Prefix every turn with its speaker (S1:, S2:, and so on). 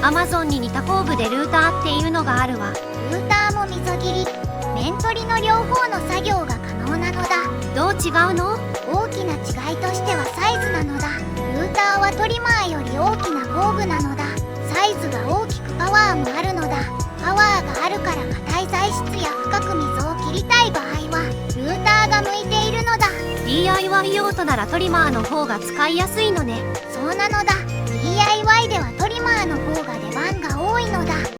S1: Amazon に似た工具でルーターっていうのがあるわ。
S2: ルーターも溝切り、面取りの両方の作業が可能なのだ。
S1: どう違うの？
S2: 大きな違いとしてはサイズなのだ。ルーターはトリマーより大きな工具なのだ。サイズが大きくパワーもあるのだ。パワーがあるから硬い材質や深く溝を切りたい場合はルーターが向いているのだ。
S1: DIY 用途ならトリマーの方が使いやすいのね。
S2: そうなのだ。 DIY ではトリマーの方が出番が多いのだ。